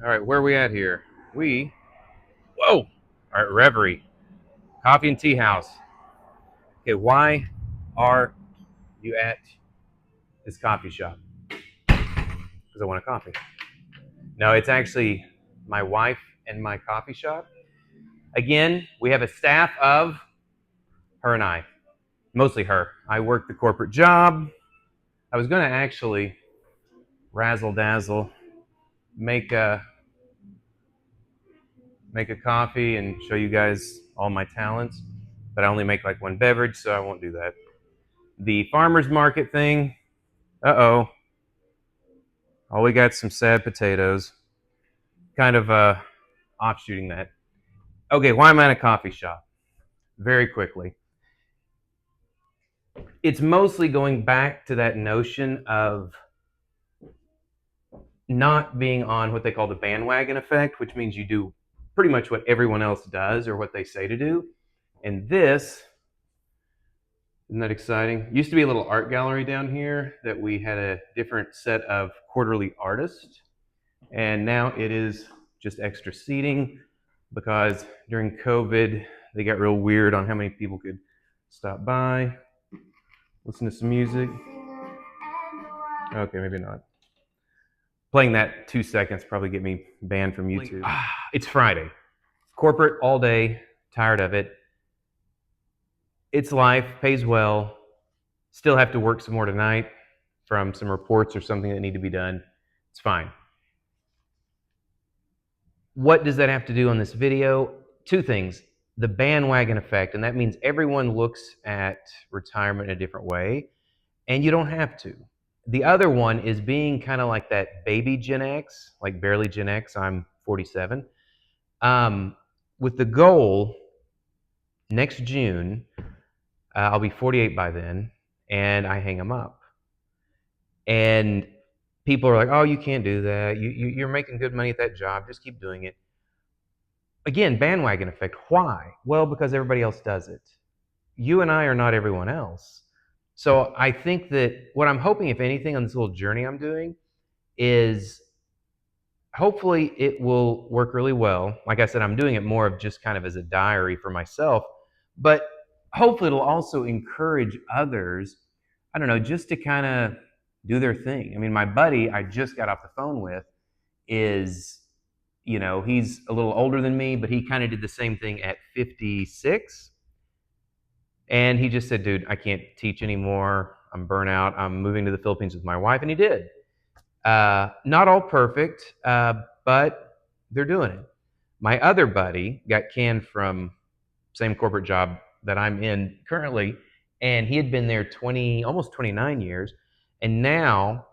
All right, where are we at here? Whoa! All right, Reverie, Coffee and Tea House. Okay, why are you at this coffee shop? Because I want a coffee. No, it's actually my wife and my coffee shop. Again, we have a staff of her and I, mostly her. I work the corporate job. I was going to actually razzle dazzle, make a make a coffee and show you guys all my talents, but I only make like one beverage, so I won't do that. The farmers market thing. Uh-oh. Oh, we got some sad potatoes. Kind of offshooting that. Okay, why am I in a coffee shop? Very quickly. It's mostly going back to that notion of not being on what they call the bandwagon effect, which means you do pretty much what everyone else does or what they say to do. And this, isn't that exciting? Used to be a little art gallery down here that we had a different set of quarterly artists. And now it is just extra seating because during COVID, they got real weird on how many people could stop by, listen to some music. Okay, maybe not. Playing that 2 seconds probably get me banned from YouTube. It's Friday. Corporate all day, tired of it. It's life, pays well. Still have to work some more tonight from some reports or something that need to be done. It's fine. What does that have to do on this video? Two things. The bandwagon effect, and that means everyone looks at retirement in a different way, and you don't have to. The other one is being kind of like that baby Gen X, like barely Gen X. I'm 47. With the goal next June, I'll be 48 by then, and I hang them up. And people are like, "Oh, you can't do that. You're making good money at that job. Just keep doing it." Again, bandwagon effect. Why? Well, because everybody else does it. You and I are not everyone else. So I think that what I'm hoping, if anything, on this little journey I'm doing is hopefully it will work really well. Like I said, I'm doing it more of just kind of as a diary for myself, but hopefully it'll also encourage others, I don't know, just to kind of do their thing. I mean, my buddy I just got off the phone with is, he's a little older than me, but he kind of did the same thing at 56. And he just said, dude, I can't teach anymore. I'm burnt out. I'm moving to the Philippines with my wife. And he did. Not all perfect, but they're doing it. My other buddy got canned from same corporate job that I'm in currently, and he had been there 20, almost 29 years. And now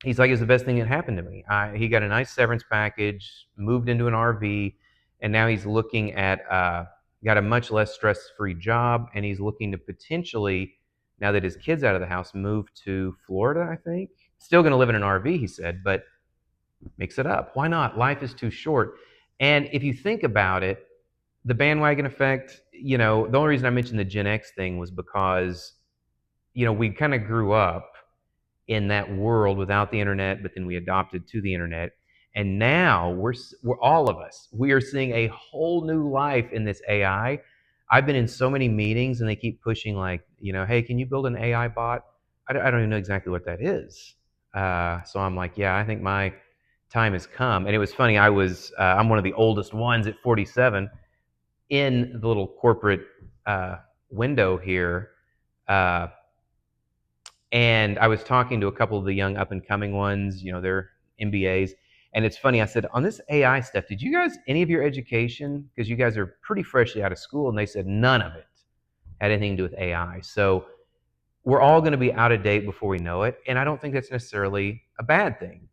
he's like, it's the best thing that happened to me. He got a nice severance package, moved into an RV, and now he's looking at got a much less stress-free job, and he's looking to potentially, now that his kid's out of the house, move to Florida, I think. Still going to live in an RV, he said, but mix it up. Why not? Life is too short. And if you think about it, the bandwagon effect, the only reason I mentioned the Gen X thing was because, we kind of grew up in that world without the internet, but then we adopted to the internet. And now we're all of us, we are seeing a whole new life in this AI. I've been in so many meetings and they keep pushing like, hey, can you build an AI bot? I don't even know exactly what that is. So I'm like, yeah, I think my time has come. And it was funny. I'm one of the oldest ones at 47 in the little corporate window here. And I was talking to a couple of the young up and coming ones, they're MBAs. And it's funny, I said, on this AI stuff, did you guys, any of your education, because you guys are pretty freshly out of school, and they said none of it had anything to do with AI. So we're all going to be out of date before we know it. And I don't think that's necessarily a bad thing.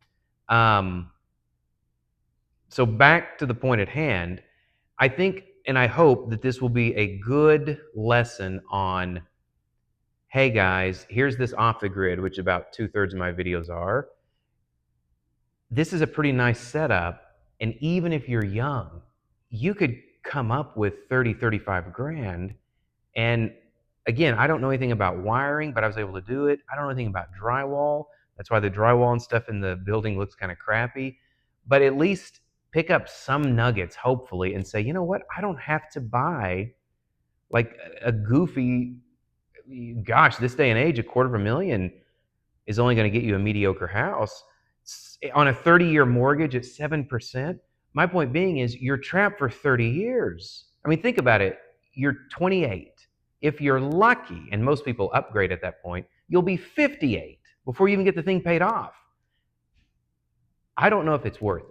So back to the point at hand, I think and I hope that this will be a good lesson on, hey guys, here's this off the grid, which about 2/3 of my videos are. This is a pretty nice setup. And even if you're young, you could come up with 30, 35 grand. And again, I don't know anything about wiring, but I was able to do it. I don't know anything about drywall. That's why the drywall and stuff in the building looks kind of crappy. but at least pick up some nuggets, hopefully, and say, you know what? I don't have to buy like a goofy, gosh, this day and age, $250,000 is only going to get you a mediocre house on a 30-year mortgage at 7%. My point being is you're trapped for 30 years. I mean, think about it. You're 28. If you're lucky, and most people upgrade at that point, you'll be 58 before you even get the thing paid off. I don't know if it's worth it.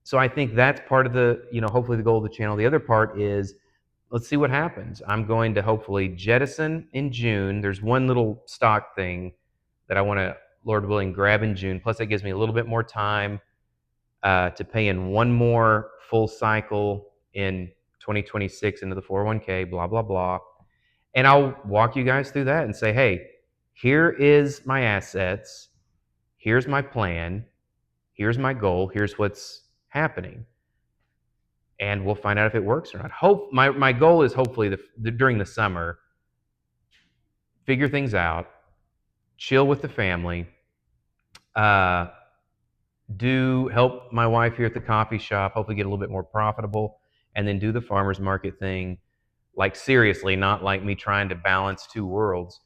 So I think that's part of the, hopefully the goal of the channel. The other part is, let's see what happens. I'm going to hopefully jettison in June. There's one little stock thing that I want to, Lord willing, grab in June. Plus, that gives me a little bit more time to pay in one more full cycle in 2026 into the 401k, blah, blah, blah. And I'll walk you guys through that and say, hey, here is my assets. Here's my plan. Here's my goal. Here's what's happening. And we'll find out if it works or not. My goal is hopefully during the summer, figure things out, chill with the family, do help my wife here at the coffee shop, hopefully get a little bit more profitable, and then do the farmer's market thing. Like seriously, not like me trying to balance two worlds.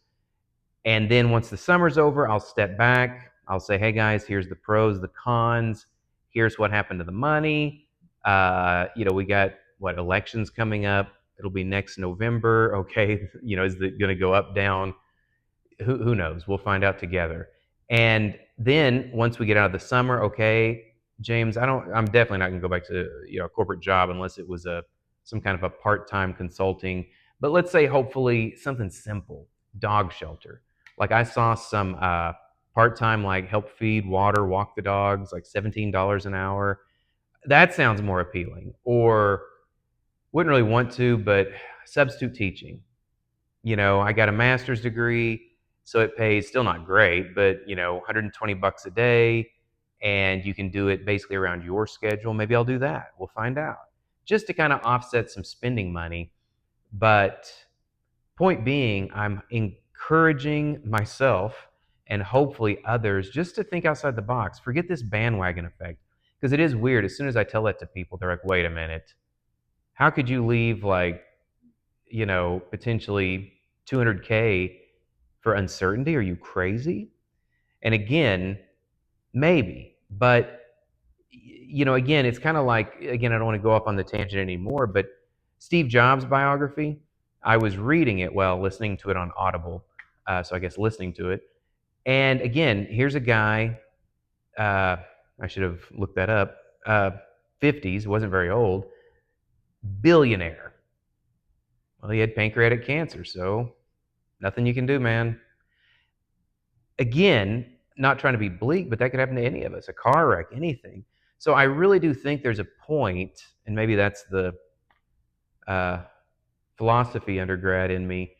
And then once the summer's over, I'll step back. I'll say, hey guys, here's the pros, the cons. Here's what happened to the money. We got elections coming up. It'll be next November. Okay, is it going to go up, down? Who knows? We'll find out together. And then once we get out of the summer, okay, James, I'm definitely not going to go back to a corporate job unless it was some kind of a part-time consulting. But let's say hopefully something simple, dog shelter. Like I saw some part-time, like help feed, water, walk the dogs, like $17 an hour. That sounds more appealing. Or wouldn't really want to, but substitute teaching. I got a master's degree, so it pays still not great, but $120 a day, and you can do it basically around your schedule. Maybe I'll do that. We'll find out. Just to kind of offset some spending money. But point being, I'm encouraging myself and hopefully others just to think outside the box. Forget this bandwagon effect. Because it is weird. As soon as I tell that to people, they're like, wait a minute. How could you leave potentially 200K for uncertainty? Are you crazy? And again, maybe, but again, it's kind of like, again, I don't want to go off on the tangent anymore, but Steve Jobs' biography, I was reading it listening to it on Audible. So I guess listening to it. And again, here's a guy, I should have looked that up, 50s, wasn't very old, billionaire. Well, he had pancreatic cancer, so nothing you can do, man. Again, not trying to be bleak, but that could happen to any of us, a car wreck, anything. So I really do think there's a point, and maybe that's the philosophy undergrad in me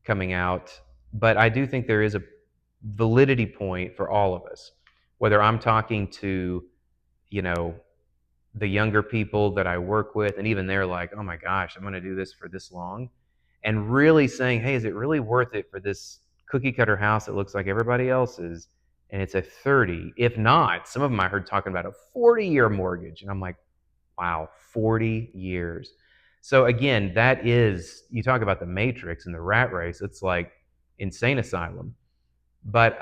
coming out, but I do think there is a validity point for all of us. Whether I'm talking to, the younger people that I work with, and even they're like, oh my gosh, I'm going to do this for this long. And really saying, hey, is it really worth it for this cookie cutter house that looks like everybody else's? And it's a 30. If not, some of them I heard talking about a 40-year mortgage. And I'm like, wow, 40 years. So again, that is, you talk about the matrix and the rat race, it's like insane asylum. But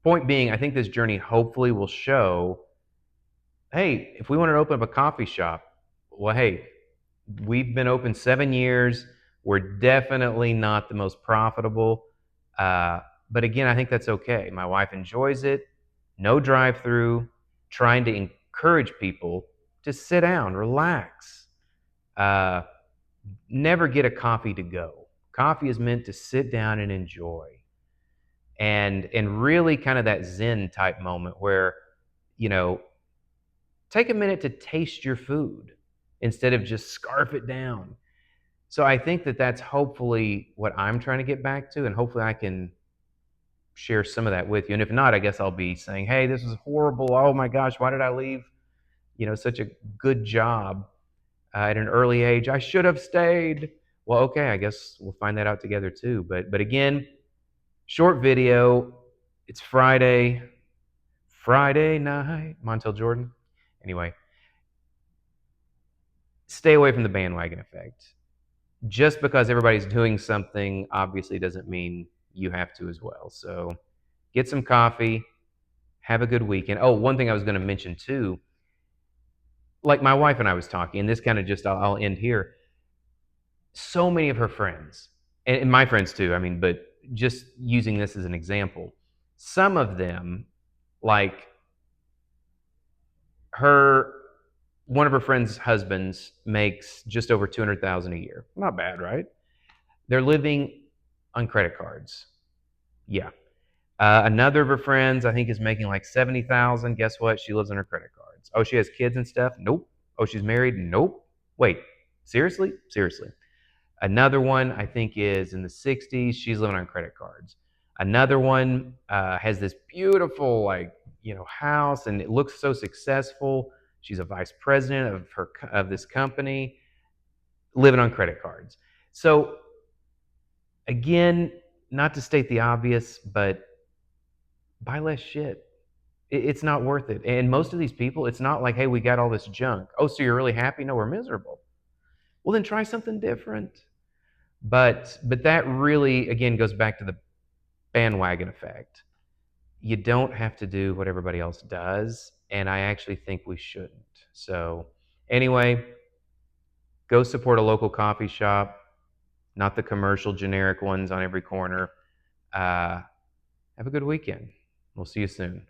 point being, I think this journey hopefully will show, hey, if we want to open up a coffee shop, well, hey, we've been open 7 years. We're definitely not the most profitable. But again, I think that's okay. My wife enjoys it. No drive-through. Trying to encourage people to sit down, relax. Never get a coffee to go. Coffee is meant to sit down and enjoy. And really kind of that Zen type moment where, take a minute to taste your food instead of just scarf it down. So I think that that's hopefully what I'm trying to get back to, and hopefully I can share some of that with you. And if not, I guess I'll be saying, hey, this is horrible. Oh my gosh, why did I leave, such a good job at an early age? I should have stayed. Well, okay, I guess we'll find that out together too. But again, short video. It's Friday. Friday night, Montel Jordan. Anyway, stay away from the bandwagon effect. Just because everybody's doing something obviously doesn't mean you have to as well. So get some coffee, have a good weekend. Oh, one thing I was going to mention too, like my wife and I was talking, and this kind of just, I'll end here. So many of her friends, and my friends too, I mean, but just using this as an example, some of them, like her, one of her friends' husbands makes just over 200,000 a year. Not bad, right? They're living on credit cards. Yeah. Another of her friends, I think, is making like 70,000. Guess what? She lives on her credit cards. Oh, she has kids and stuff? Nope. Oh, she's married? Nope. Wait, seriously? Seriously. Another one, I think, is in the 60s. She's living on credit cards. Another one has this beautiful, like, house, and it looks so successful. She's a vice president of this company, living on credit cards. So again, not to state the obvious, but buy less shit. It's not worth it. And most of these people, it's not like, hey, we got all this junk. Oh, so you're really happy? No, we're miserable. Well, then try something different. But that really, again, goes back to the bandwagon effect. You don't have to do what everybody else does, and I actually think we shouldn't. So anyway, go support a local coffee shop, not the commercial generic ones on every corner. Have a good weekend. We'll see you soon.